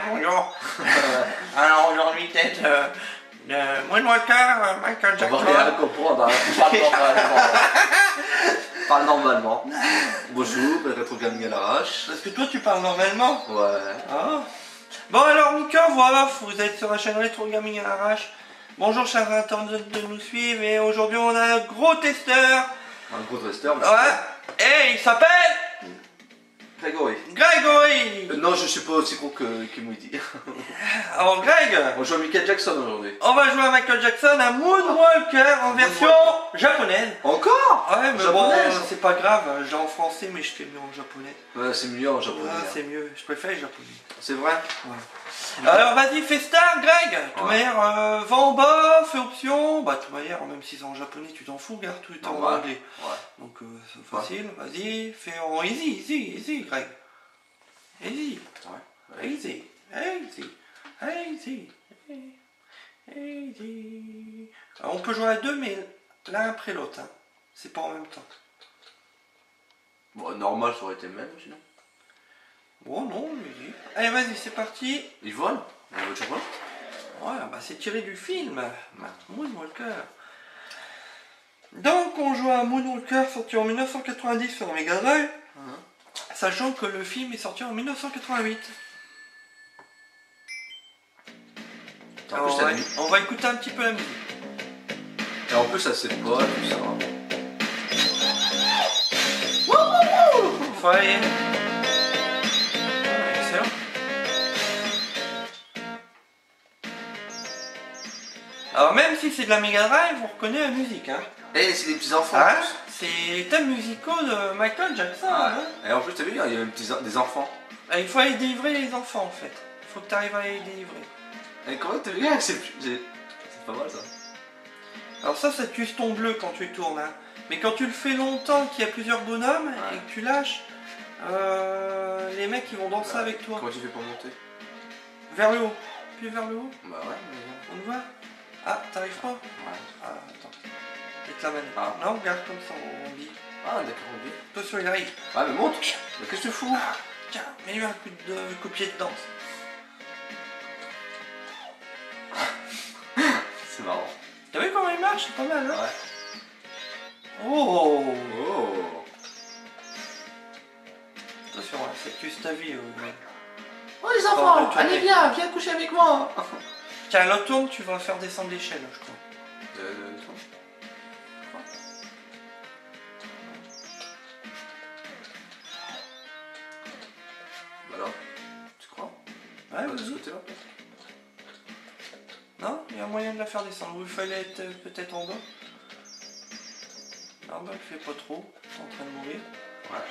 bonjour. Alors aujourd'hui peut-être Moonwalker, Michael Jackson. On va rien comprendre, hein. Parle normalement. Bonjour, Rétro Gaming à l'arrache. Parce que toi tu parles normalement. Ouais. Ah. Bon alors Mika, voilà, vous êtes sur la chaîne Rétro Gaming à l'arrache. Bonjour chers internautes de nous suivre et aujourd'hui on a un gros testeur. Un gros testeur. Ouais. Et il s'appelle Grégory. Grégory. Non, je suis pas aussi gros que Moody. Alors Greg, On joue à Michael Jackson aujourd'hui. on va jouer à Michael Jackson à Moonwalker en version japonaise. Encore? Ouais, mais Japonaise. bon, c'est pas grave, j'ai en français, mais je fais mieux en japonais. Ouais, c'est mieux en japonais. Ouais, c'est mieux, je préfère les japonais. C'est vrai? Ouais. Alors vas-y, fais start, Greg. De toute manière, va en bas, fais option. Bah, de toute manière, même si c'est en japonais, tu t'en fous, regarde, tout est en anglais. Ouais. Donc, c'est facile, vas-y, fais en easy, Greg. Easy. Ouais. Easy. Alors, on peut jouer à deux, mais l'un après l'autre. Hein. C'est pas en même temps. Bon, normal, ça aurait été le même sinon. Bon, non, easy. Allez, vas-y, c'est parti. Il vole? Il vole sur quoi? Ouais, bah c'est tiré du film Moonwalker. Donc on joue à Moonwalker sorti en 1990 sur la Mega Drive, sachant que le film est sorti en 1988. Alors, on va écouter un petit peu la musique. Et en plus, ça c'est pas tout ça. Faut aller. Excellent. Alors même si c'est de la Mega Drive, vous reconnaissez la musique, hein. Et c'est des petits enfants. Ah, c'est les thèmes musicaux de Michael Jackson. Ah, hein. et en plus, t'as vu, il y a même des enfants. Ah, il faut aller délivrer les enfants en fait. Il faut que tu arrives à les délivrer. Et comment t'as vu? C'est pas mal ça. Alors ça tue ton bleu quand tu tournes. Hein. Mais quand tu le fais longtemps, qu'il y a plusieurs bonhommes et que tu lâches, les mecs ils vont danser avec toi. Comment tu fais pour monter? Vers le haut. Puis vers le haut. Bah ouais. On te voit? Ah, t'arrives pas? Ouais. Ah, attends. Avec la manette. Ah. Non, regarde comme ça, on dit. Ah d'accord, on dit. Attention, il arrive. Ouais, mais monte. Mais qu'est-ce que tu fous? Ah, tiens, mets-lui un coup de pied de danse. C'est marrant. T'as vu comment il marche? C'est pas mal, hein? Ouais. Oh! Oh. Attention, c'est que ta vie. Oh les enfants, allez viens coucher avec moi. Tiens, là tourne, tu vas faire descendre l'échelle, je crois. Alors, tu crois? Ouais, de ce vas-y. côté-là? Non, il y a moyen de la faire descendre. Il fallait être peut-être en bas. Non, bah, elle fait pas trop. Elle est en train de mourir. Ouais.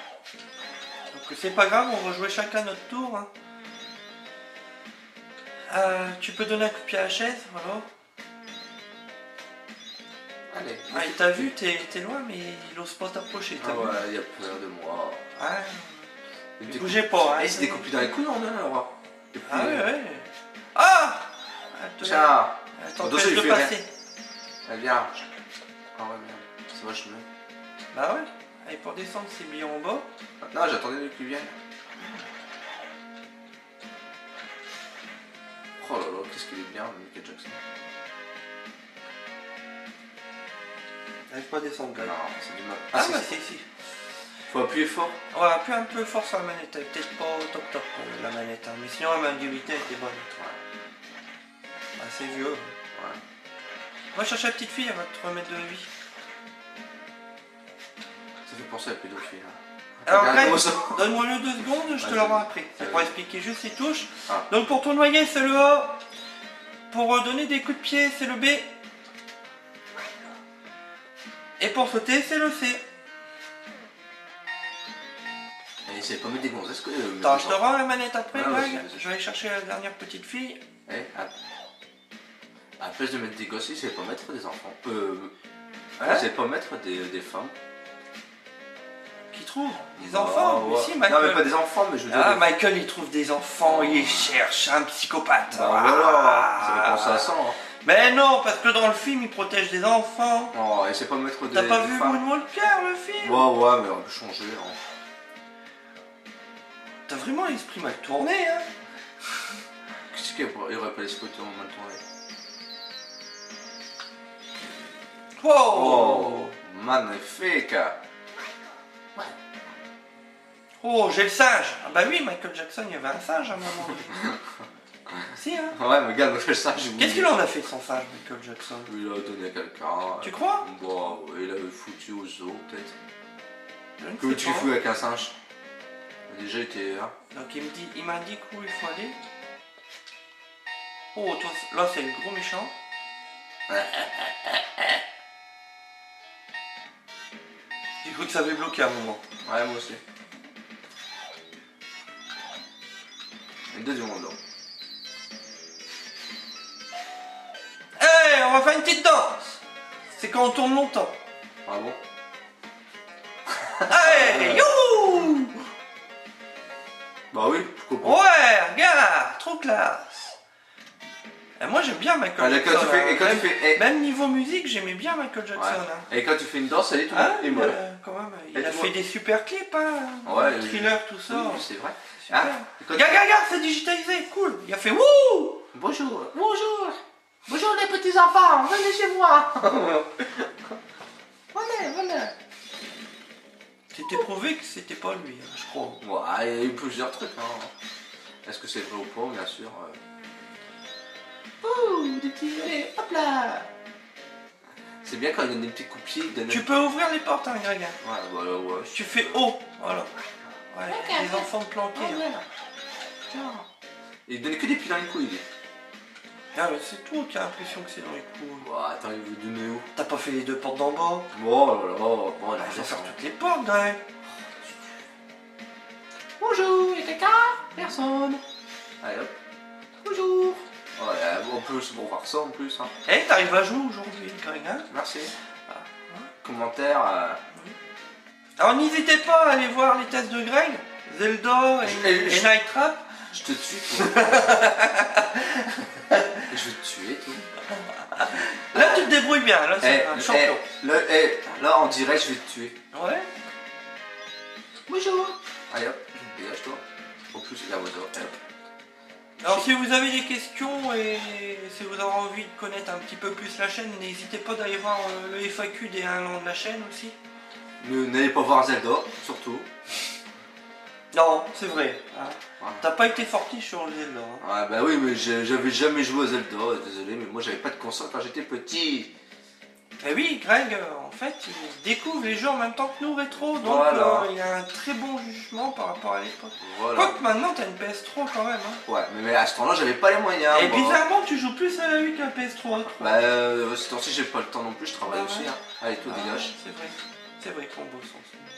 Donc c'est pas grave, on va jouer chacun notre tour. Hein. Tu peux donner un coup de pied à la chaise, voilà. Allez. Ah, il t'a vu, t'es loin, mais il ose pas t'approcher. Ah ouais, il a peur de moi. Ah, Il ne bougez pas. Hein, il s'est découpé dans les couilles, on a alors. Et puis, ah ouais. Ah, tiens. t'empêche de passer. Elle vient. Ah ouais, merde. C'est vachement mieux. Bah ouais. Allez, pour descendre, c'est bien en bas. Non, j'attendais qu'il vienne. Oh là là, qu'est-ce qu'il est bien, Michael Jackson. J'arrive pas à descendre, gars. Non, c'est du mal. Ah, si, bah si. si. Faut appuyer fort. Ouais, appuie un peu fort sur la manette. Elle est peut-être pas top la manette. Hein. Mais sinon, la manualité elle était bonne. Ouais. Ah, c'est vieux. Ouais. Va chercher la petite fille, elle va te remettre de la vie. Ça fait penser à la pédophilie. Hein. Alors, Regarde Greg, comment ça- donne-moi le 2 secondes, je te Vas-y. le rends après. C'est Vas-y. pour expliquer juste les touches. Ah. Donc, pour tournoyer, c'est le A. Pour donner des coups de pied, c'est le B. Et pour sauter, c'est le C. Et c'est pas mettre des gonzesses que. Attends, je te rends la manette après, Ah, Greg. vas-y. Je vais aller chercher la dernière petite fille. Eh, à place de mettre des gosses, il savait pas mettre des enfants. Hein? Il savait pas mettre des femmes. Qui trouve des enfants? Ouais. Mais si, Michael. Non, mais pas des enfants, mais je veux dire. Ah, Michael, il trouve des enfants, il cherche un psychopathe. Bah voilà, ça fait penser à ça. Hein. Mais non, parce que dans le film, il protège des enfants. Oh, il sait pas mettre des. T'as pas vu femmes. Moonwalker, le film? Ouais, mais on peut changer. Hein. T'as vraiment l'esprit mal tourné, hein? C'est qu'il aurait pas laissé côté au moment de tourner. Oh, Magnifique. oh, j'ai le singe. Ah bah oui, Michael Jackson, il y avait un singe à un moment. Si, hein. Ouais, mais regarde, ça, j'ai Qu'est-ce qu'il en a fait sans singe, Michael Jackson? Il l'a donné à quelqu'un. Tu crois? Bon, il l'avait foutu au zoo, peut-être. Je ne Que sais tu pas. fous avec un singe? Déjà, il était là. Donc il m'indique où il faut aller. Oh, toi, là c'est le gros méchant. J'ai cru que ça avait bloqué à un moment. Ouais, moi aussi. Et deuxième round. Hey, on va faire une petite danse. C'est quand on tourne longtemps. Ah bon? Hey, youhou! Bah oui, pourquoi pas. Ouais, regarde, trop classe. Et moi j'aime bien Michael Ah, Jackson. et quand tu fais. Même niveau musique, j'aimais bien Michael Jackson. Ouais. Hein. Et quand tu fais une danse, elle est tout Hein, et molle. quand même, Et il a tu fait vois- des super clips, hein. Ouais, Thriller, tout ça. Oui, c'est vrai. Super. Hein, et quand- Regarde, c'est digitalisé, cool. Il a fait wouh. Bonjour. Bonjour. Bonjour les petits enfants, venez chez moi. Venez. C'était prouvé que c'était pas lui, hein, je crois. Ouais, il y a eu plusieurs trucs. Hein. Est-ce que c'est vrai ou pas, bien sûr. Ouh, des petits. Allez, hop là. C'est bien quand il donne des petits coups de pied. Il donne... Tu peux ouvrir les portes, hein, Greg. Ouais, voilà, ouais. Tu fais haut, voilà. Ouais, les enfants de planqués. hein. Il donnait que des pieds dans les couilles. Ah, mais c'est toi qui as l'impression que c'est dans les couilles. Ouais, attends, il veut donner où? T'as pas fait les deux portes d'en bas? Oh là là, bon, Ah, il faut faire toutes les portes, Greg. Bonjour, il y a quelqu'un? Personne. Allez hop. Bonjour. Ouais, en plus, bon, voir ça en plus. Hein. Eh, t'arrives à jouer aujourd'hui, Greg, hein? Merci. Ah, Commentaire. Alors n'hésitez pas à aller voir les tests de Greg, Zelda et Night Trap. Je te tue, toi. Je vais te tuer, toi. Là tu te débrouilles bien, là c'est un champion. Là, en direct, je vais te tuer. Ouais. Bonjour. Allez hop, dégage-toi. En plus, il y a votre hop. Alors si vous avez des questions et si vous avez envie de connaître un petit peu plus la chaîne, n'hésitez pas d'aller voir le FAQ des 1 an de la chaîne aussi. N'allez pas voir Zelda, surtout. Non, c'est vrai. Hein. Ouais. T'as pas été fortiche sur le Zelda. Hein. Ouais, bah oui, mais j'avais jamais joué à Zelda, désolé, mais moi j'avais pas de console quand j'étais petit. Et oui, Greg, en fait, il découvre les jeux en même temps que nous rétro, donc Voilà. il a un très bon jugement par rapport à l'époque. Voilà. Quoique maintenant t'as une PS3 quand même. Hein. Ouais, mais à ce temps-là, j'avais pas les moyens. Et moi. bizarrement, tu joues plus à la Wii qu'à PS3. Bah, ce temps-ci, j'ai pas le temps non plus, je travaille Ah aussi. ouais. Hein. Allez, toi, dégage. C'est vrai qu'on bosse ensemble.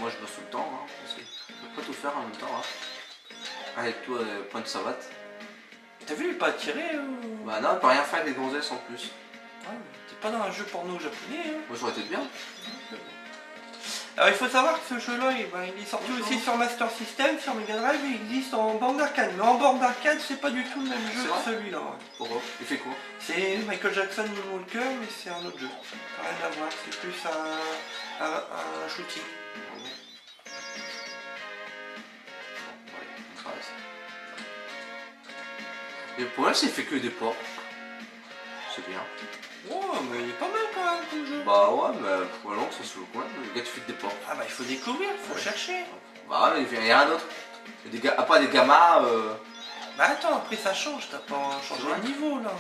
Moi, je bosse tout le temps, hein. Aussi. Je peux pas tout faire en même temps. Hein. Avec toi, point de savate. T'as vu, il est pas attiré Bah, non, on peut rien faire avec des gonzesses en plus. Ouais, t'es pas dans un jeu porno japonais. Hein. Moi, ça aurait été bien. Alors il faut savoir que ce jeu-là, il est sorti aussi sur Master System, sur Mega Drive, et il existe en borne d'arcade. Mais en borne d'arcade, c'est pas du tout le même jeu C'est que vrai celui-là. Ouais. Pourquoi? Il fait quoi? C'est Michael Jackson Moonwalker, mais c'est un autre jeu. Rien à voir, c'est plus un shooting. Et le problème, c'est qu'il fait que des ports. C'est bien. Oh, mais il est pas mal quand même comme jeu. Bah ouais, mais voilà, ça se joue quand même. Le gars, tu fais que des ports. Ah bah il faut découvrir, il faut chercher. Bah ouais, mais il y a rien d'autre. Après, des gamins. Bah attends, après ça change, t'as pas changé Ouais. de niveau là.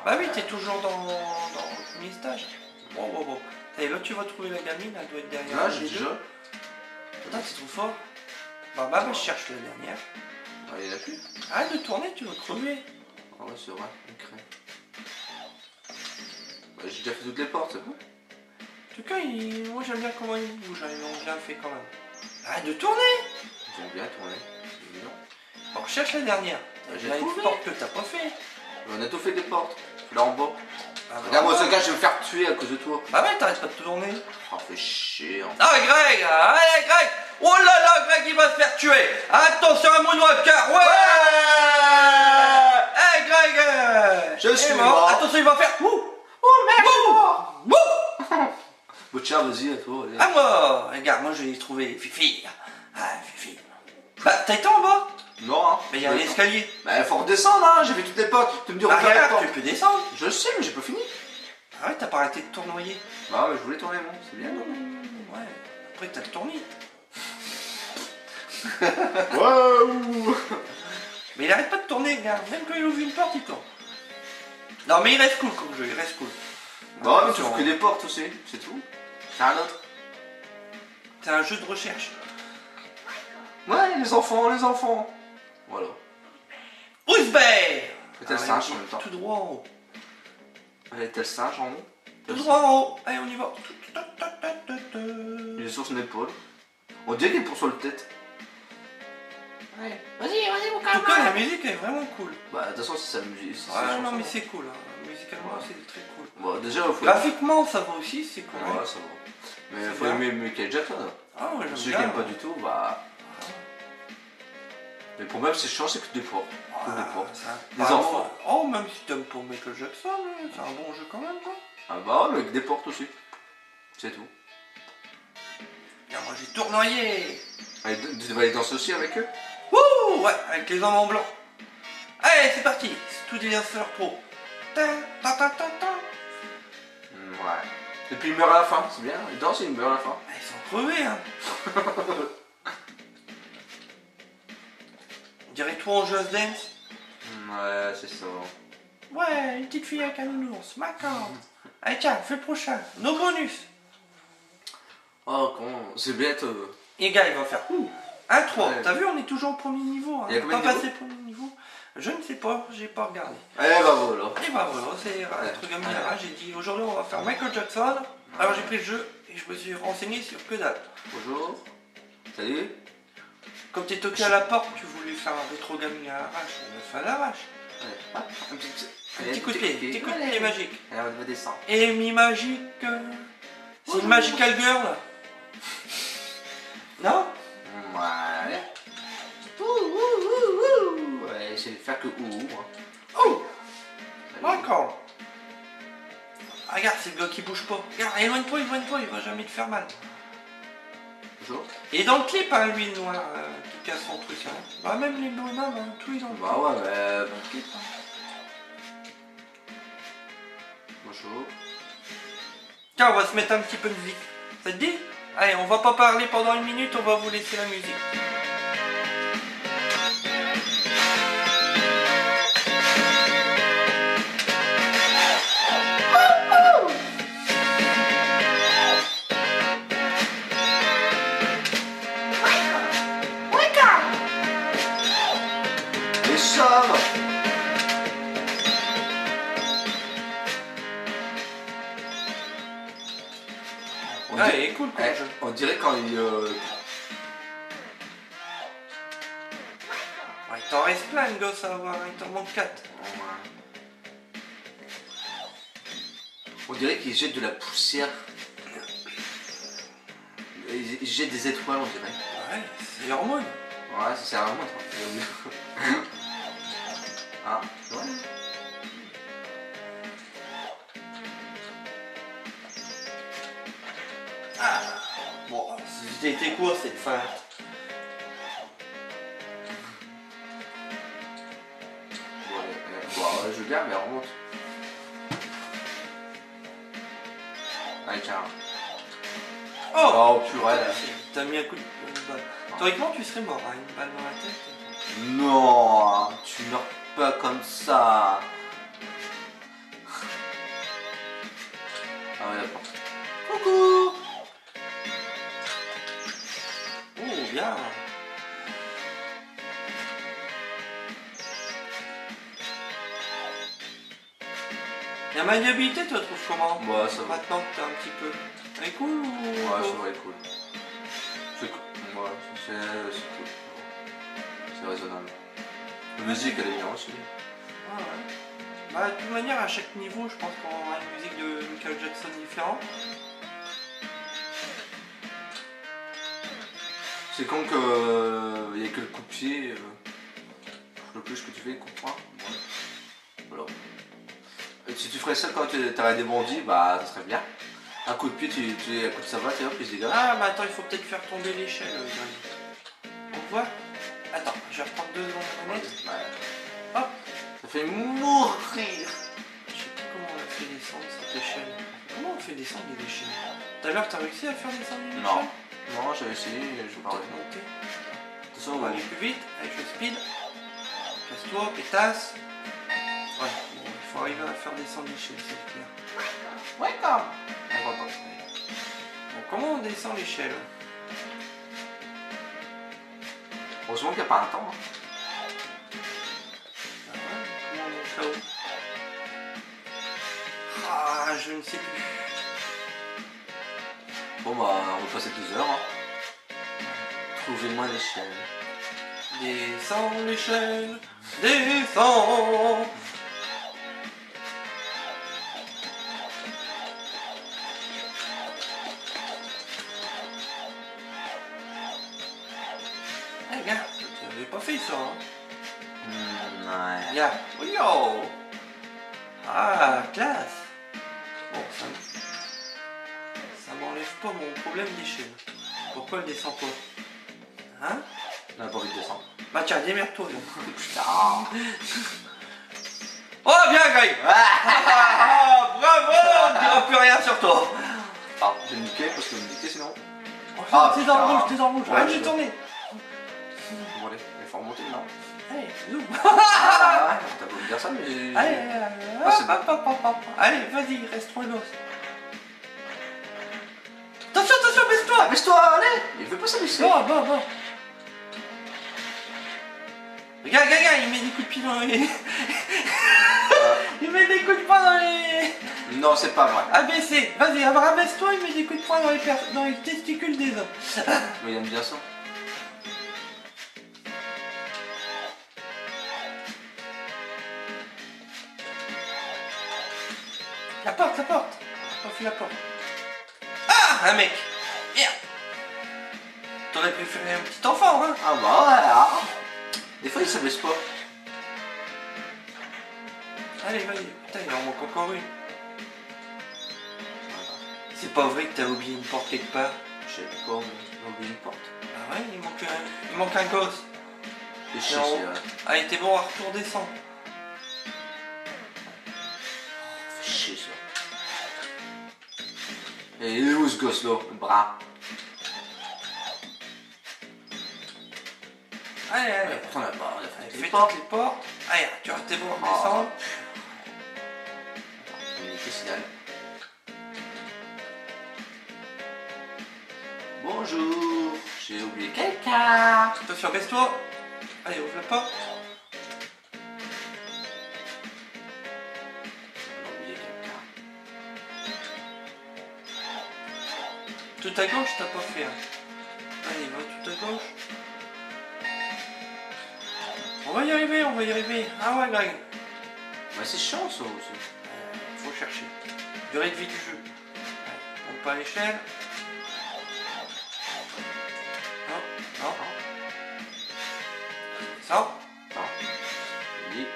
Bah oui, t'es toujours dans le premier stage. Bon. Et là tu vas trouver la gamine, elle doit être derrière. Là, les j'ai deux. déjà. Putain, c'est trop fort. Bah, je cherche la dernière. Ah, il y en a plus. Arrête de tourner, tu vas crever. Ah ouais, c'est vrai, une crème. Bah, j'ai déjà fait toutes les portes, c'est bon. En tout cas, moi j'aime bien comment il bouge, ils l'ont bien fait quand même. Arrête de tourner. J'aime bien tourner, c'est évident. Bon, cherche la dernière. J'ai Il y a une trouvé. porte que t'as pas fait. On a tout fait des portes. Là en bas. Ah, bah, Regarde-moi ce gars, je vais me faire tuer à cause de toi. Bah ouais, t'arrêtes pas de tourner. Oh, fais chier. Hein. Ah Greg, allez Greg. Oh là là, Greg il va se faire tuer. Attention à Moonwalker. Ouais. Hey Greg. Je suis mort. mort. Attention, il va faire. Oh merde, je suis mort. Wouh. Bon tiens, vas-y, à toi. Allez. À moi. Regarde, moi je vais trouver Fifi. Ah Fifi. Bah t'as été en bas. Non, hein. hein. Mais il y a un escalier. Bah, il faut redescendre, hein. J'ai fait toutes les portes. Tu me dis, Regarde, tu peux descendre. Je sais, mais j'ai pas fini. Ah ouais, t'as pas arrêté de tournoyer. Bah, ouais, je voulais tourner, moi. C'est bien, non? Ouais, après t'as le tournis. Waouh. Mais il arrête pas de tourner, regarde. Même quand il ouvre une porte, il tourne. Non, mais il reste cool comme jeu, il reste cool. Bah, mais tu ouvres que des portes aussi, c'est tout. C'est un autre. C'est un jeu de recherche. Ouais, les enfants, les enfants. Voilà. Ouzbert. T'as le singe en même temps. Tout droit en haut. Allez, t'as le singe en haut. Tout droit en haut. Allez, on y va. Il est sur son épaule. On dirait qu'il est pour sur le tête. Ouais. Vas-y, mon En tout cas, la musique est vraiment cool. Bah, de toute façon, c'est sa musique. Ouais, non, mais c'est cool. Hein. Musicalement, c'est très cool. Bon, déjà, il faut. Graphiquement, ça va aussi, c'est cool. Ouais, ça va. Mais il faut aimer Michael Jackson. Ah, ouais, ceux qui n'aiment pas du tout, bah. Mais le problème, c'est chiant, c'est que des portes. Des portes. Des enfants. Oh, même si t'aimes pas Michael Jackson, c'est un bon jeu quand même, toi. Ah, bah, ouais, mais avec des portes aussi. C'est tout. Regarde, moi j'ai tournoyé. Allez, tu vas aller danser aussi avec eux? Wouh, ouais, avec les hommes en blanc. Allez, c'est parti. C'est tout des danseurs pro. Ta ta ta ta ta. Ouais. Et puis il meurt à la fin, c'est bien. Il danse et il meurt à la fin. Ils sont crevés, hein. On dirait toi en Just Dance. Ouais, c'est ça. Ouais, une petite fille avec un nounours, d'accord. Allez, tiens, fais le prochain. Nos bonus. Oh, comment? C'est bête. Et gars, il va faire 1-3. Ouais. T'as vu, on est toujours au premier niveau. Hein. Il y a combien Pas de passé le premier niveau. Je ne sais pas, j'ai pas regardé. Eh bah voilà. Et bah voilà, c'est un truc à Mira. J'ai dit aujourd'hui on va faire Michael Jackson. Alors j'ai pris le jeu et je me suis renseigné sur que dalle. Bonjour. Salut. Comme t'es toqué à la porte, tu voulais faire un rétro gaming à l'arrache. On le fait à l'arrache. Ouais. Un Petit coup de pied, petit coup de pied magique. Allez, on va descendre. Et mi magique. C'est une magical girl. Non? Ouais. Ouais, c'est faire que moi. Oh! D'accord. Ah, regarde, c'est le gars qui bouge pas. Regarde, éloigne-toi, il va jamais te faire mal. Bonjour. Et dans le clip, hein, lui, le noir, qui casse son truc, hein. Bah, même les bonhommes, hein, tout ils ont. Bah ouais, mais. Dans le clip, hein. Bonjour. Tiens, on va se mettre un petit peu de musique. Ça te dit? Allez, on va pas parler pendant une minute, on va vous laisser la musique. Les chambres. Ah, il est cool comme jeu. On dirait quand il. Ouais, il t'en reste plein, le gosse à avoir, il t'en manque 4. On dirait qu'il jette de la poussière. Il jette des étoiles, on dirait. Ouais, c'est hormone. Ouais, ça sert à moi, toi. Ah, ouais. Ah, bon, c'était été court cette fin. Bon, je veux bien, mais remonte. Allez, tiens. Oh, purée. T'as mis un coup de balle. Théoriquement, tu serais mort, hein, une balle dans la tête. Non, tu meurs pas comme ça. Ah ouais, d'accord. Coucou. Oh, bien. La maniabilité, tu la trouves comment? Ouais, ça va. Maintenant que t'as un petit peu. Elle est cool ou... Ouais, c'est vrai, cool. C'est cool. Ouais, c'est cool. C'est raisonnable. La musique, elle est bien aussi. Ah ouais. Bah, de toute manière, à chaque niveau, je pense qu'on aura une musique de Michael Jackson différente. C'est con que il n'y a que le coup de pied. Le plus que tu fais, coup de poing. Voilà. Et si tu ferais ça quand t'aurais des bandits, bah ça serait bien. Un coup de pied, un coup de savate et hop, il se dégage. Ah, bah attends, il faut peut-être faire tomber l'échelle. On voit? Attends, je je vais reprendre 2 secondes de manette. Ouais. Hop. Ça fait mourir. Je sais plus comment on a fait descendre cette échelle. Comment on fait descendre les échelles? Tout à l'heure, t'as réussi à faire descendre une Non. échelle? Non, j'avais essayé, je parlais. Peut-être monter. Attention, On va aller plus vite. Allez, je speed. Casse-toi, pétasse. Ouais, bon, il faut arriver à faire descendre l'échelle, c'est clair. Ouais, quand même. Bon, comment on descend l'échelle? Heureusement qu'il n'y a pas un temps. Hein. Ah ouais, comment on monte là-haut? Ah, je ne sais plus. Bon bah on va passer 2 heures. Hein. Trouvez-moi l'échelle. Descends l'échelle, descends. Eh regarde, tu n'avais pas fait ça, hein. Ouais. Regarde, oh yo. Ah, classe. Bon, ça m'enlève pas mon problème d'échelle. Pourquoi elle descend pas? Hein? On n'a pas envie de descendre. Bah tiens, démerde-toi. donc. Putain. Oh bien, Greg. Ah, bravo. On ne dira plus rien sur toi. Ah, j'ai le niqué parce que me niquer sinon. Oh, Ah, t'es dans le putain. rouge, t'es dans le rouge. Ouais, Arrête je de sais. tourner. Bon allez, il faut remonter non. Allez, zoom. Ah ouais, t'as beau me dire ça mais... Allez, Ah, c'est hop. Allez, vas-y, reste trop gosse. Attention, baisse-toi. Baisse-toi, allez. Il veut pas s'abaisser. Bon. Regarde, il met des coups de pied dans les... Il met des coups de poing dans les... Non, c'est pas vrai. Abaissé. Vas-y, rabaisse-toi, il met des coups de poing dans les testicules des hommes. Mais il aime bien ça. La porte. J'ai pas fait la porte. Ah, un mec. Merde. T'aurais préféré un petit enfant, hein. Ah bah voilà. Des fois il s'abaisse pas. Allez, vas-y. Putain, il en manque encore une. C'est pas vrai que t'as oublié une porte quelque part. Je sais pas, mais on oublie une porte. Ah ouais, il manque un gosse. C'est chier, Non. c'est Allez, t'es bon, à retour descend. fait chier ça. Et il est où ce gosse là, le bras? Allez. Pourtant on a pas, on a fait Fais les portes. toutes les portes. Allez, tu restes bon, Ah. descendre. Communiquer signal. Bonjour, j'ai oublié quelqu'un. Attention, baisse-toi. Allez, ouvre la porte. J'ai oublié quelqu'un. Tout à gauche, t'as pas fait. Hein. Allez, va tout à gauche. On va y arriver. Ah ouais, Greg. Ouais, c'est chiant ça aussi. Faut chercher. Durée de vie du jeu. Allez, monte pas à l'échelle. Non. Ça. Non. Oui.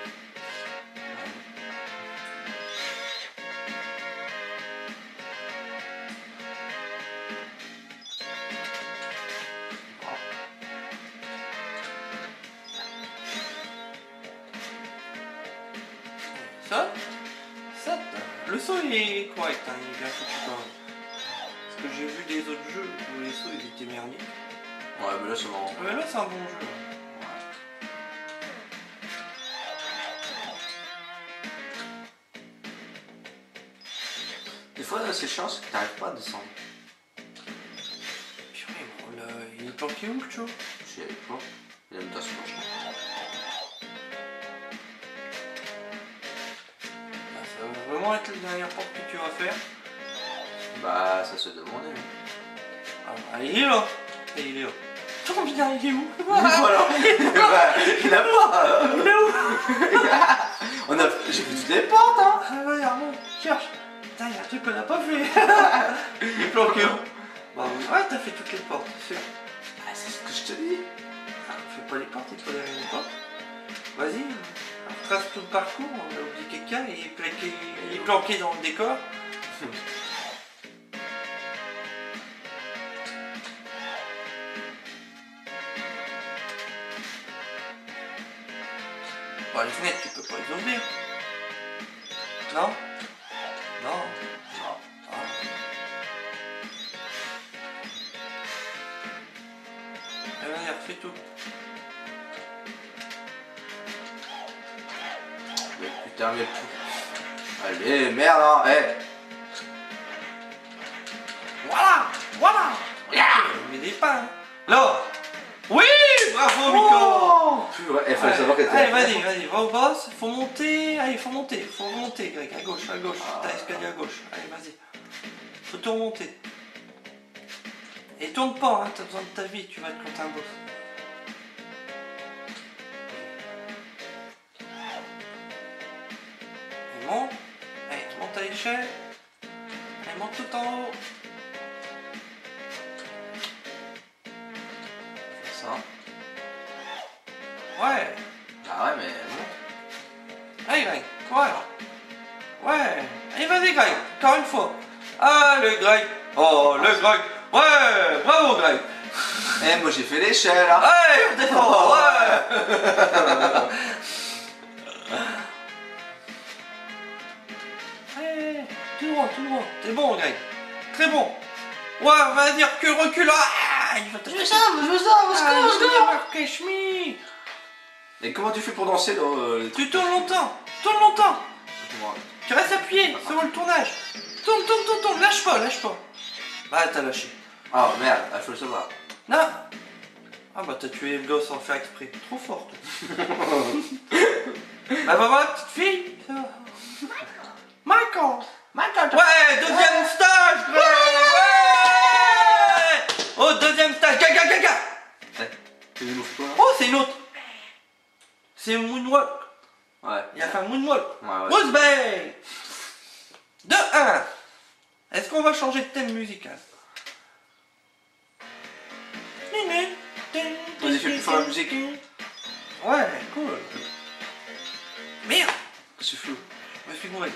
Ça. Le saut il est correct, hein, il est bien foutu quand même. Parce que j'ai vu des autres jeux où les sauts ils étaient merdiques. Ouais, mais là c'est marrant. Mais là c'est un bon jeu. Des fois c'est chiant, c'est que t'arrives pas à descendre. Purée, bon, là, il est planqué où le show? Je sais pas. Il aime bien se pencher. Là, ça va vraiment être la dernière porte que tu vas faire. Bah ça se demandait. Hein. Ah, il est là. Et il est là. Ton bien, il est où? Voilà. Il a pas. Il est où? J'ai vu toutes les portes hein. Ah ouais, Armand, cherche. Putain, il y a un truc qu'on n'a pas fait. Il est planqué où? Bah ouais, t'as fait toutes les portes, c'est sûr. Ah, c'est ce que je te dis. Ah, fais pas les portes, il faut derrière les portes. Vas-y, on retrace tout le parcours, on a oublié quelqu'un, il est planqué dans le décor. Bon, les fenêtres, tu peux pas les ouvrir. Non? Non. Non. Ah. Allez, refais tout. Mais putain, mais... Allez, merde, hein, Voilà! Voilà! Mais des pains. Là! Oui! Bravo, Miko! Oh ouais, il fallait savoir qu'elle était... Allez, vas-y, va au boss. Faut monter. Allez, faut monter, Greg. À gauche, à gauche. T'as l'escalier à gauche. Allez, vas-y. Faut tout remonter. Et tourne pas, hein. T'as besoin de ta vie. Tu vas être contre un boss. Et monte. Allez, tu montes à l'échelle. Allez, monte tout en haut. Ça. Ouais. Ah ouais, mais bon. Allez, Greg. Ouais. Allez, vas-y, Greg. Encore une fois. Ah, le Greg. Oh, le Greg. Ouais. Bravo, Greg. Eh, moi j'ai fait l'échelle, hein. Allez, on défend. Ouais. Allez, tout droit. T'es bon, Greg. Très bon. Ouais, vas-y, recule. Ah, il va te... Je veux ça, Cache me. Et comment tu fais pour danser, là Tu tournes longtemps. Tu restes appuyé sur le tournage. Tourne. Lâche pas. Bah, t'as lâché. Ah merde, il faut le savoir. Non. Ah bah t'as tué le gosse sans faire exprès. Trop fort. Bah va voir la petite fille. Michael. Ouais, deuxième stage. Ouais. Oh, deuxième stage. Gaga. Tu nous quoi? Oh, c'est une autre. C'est Moonwalk. Ouais. Il a fait un Moonwalk. Ouais. Bruce Bay. 2-1. Est-ce qu'on va changer de thème musical? Vas-y, fais plus fort la musique. Ouais, cool. Merde. C'est flou. Je me suis gouré.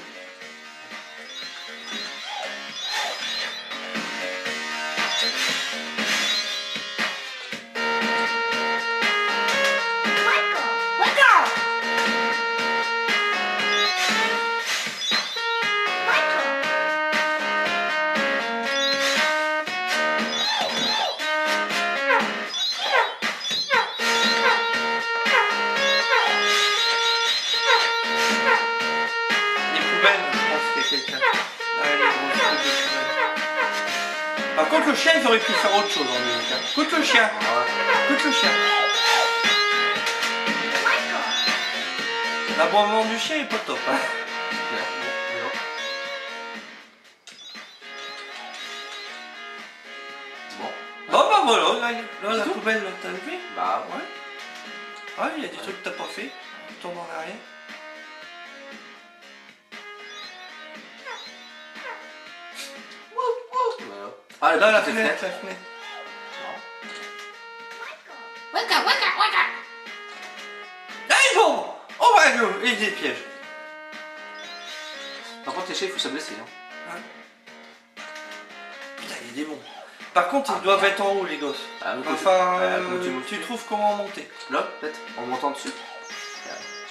Par contre, le chien, ils auraient pu faire autre chose en musique. Écoute le chien. L'aboiement du chien est pas top. Hein. Bon bah voilà, là la poubelle, t'as vu? Bah ouais. Ouais, il y a des trucs que t'as pas fait. Tourne en arrière. Ah, là, la fenêtre. Waka. Allez, bon. Oh bah, et des pièges. Par contre, les chefs, il faut se blesser. Hein. Ouais. Putain, il y a des bons. Par contre, ils doivent être en haut, les gosses. Enfin, tu trouves comment monter? Là, peut-être, en montant dessus.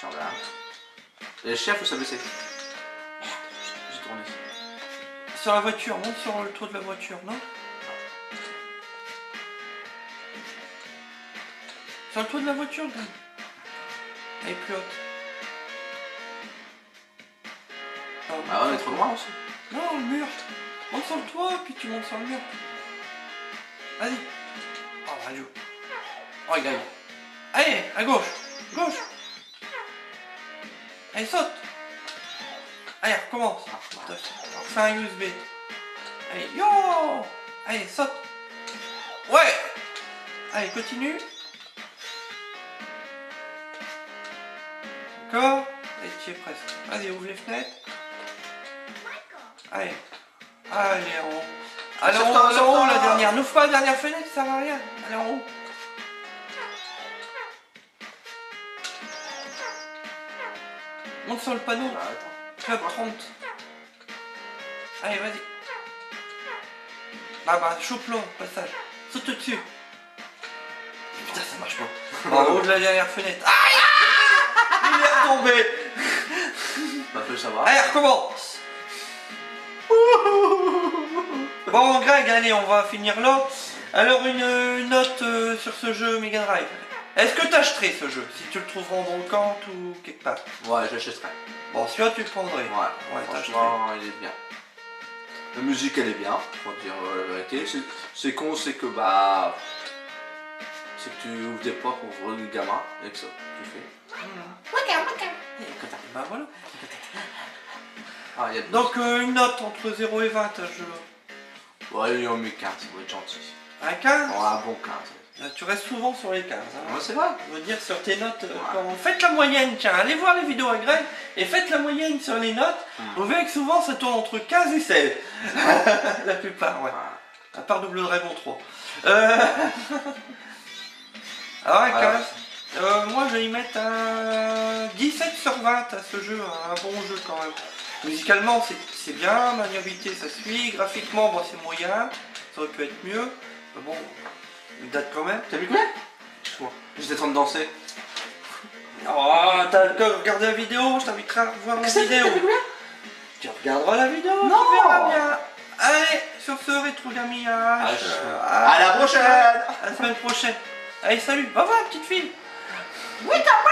Tiens, là. Et les chefs, il faut se blesser. J'ai tourné. Sur la voiture, monte sur le toit de la voiture, non? Sur le toit de la voiture, Greg. Elle est plus haute. Ah ouais, mais trop loin aussi. Non, le mur. Monte sur le toit, puis tu montes sur le mur. Vas-y. Oh, radio. Oh, il gagne. Allez, à gauche. Allez, saute. Allez, recommence. On refait un USB. Allez, yo. Allez, saute. Ouais. Allez, continue. Encore. Et tu y es presque. Vas-y, ouvre les fenêtres. Allez. Allez, en haut. Allez, en haut, la dernière. N'ouvre pas la dernière fenêtre, ça va rien. Allez, en haut. Monte sur le panneau. Club 30. Allez, vas-y. Bah, chope-le, passage. Saute dessus. Putain, ça marche pas. En haut de la dernière fenêtre. Aïe! Il est tomber. Bah, faut le savoir. Allez, recommence. Bon, Greg, allez, on va finir là. Alors, une note sur ce jeu Mega Drive. Est-ce que t'achèterais ce jeu, si tu le trouveras en brocante ou quelque part? Ouais, j'achèterai. Bon, celui-là, tu le prendrais. Ouais, franchement, il est bien. La musique, elle est bien, pour dire la vérité. C'est con, c'est que bah... C'est que tu ouvres des portes pour ouvrir le gamin, avec ça, tu fais. Bah voilà. Ah, y a... Donc, une note entre 0 et 20 à ce jeu-là. Ouais, il en met 15, ça va être gentil. Un 15? Ouais, un bon 15. Tu restes souvent sur les 15. Hein. Ouais, c'est vrai. Je veux dire, sur tes notes, faites la moyenne, tiens, allez voir les vidéos à Greg et faites la moyenne sur les notes. Vous verrez que souvent ça tourne entre 15 et 16. La plupart, ouais. À part Double Dragon 3. Alors, un 15. Moi, je vais y mettre un 17 sur 20 à ce jeu, un bon jeu quand même. Musicalement, c'est bien, maniabilité, ça suit. Graphiquement, bon, c'est moyen, ça aurait pu être mieux. Mais bon, il date quand même. T'as vu quoi? J'étais en train de danser. Oh, t'as regardé la vidéo, je t'inviterai à revoir la vidéo. Tu regarderas la vidéo, non. Tu verras bien. Allez, sur ce, Rétro Gaming à la prochaine. À la semaine prochaine. Allez, salut, va voir, petite fille. Oui, t'as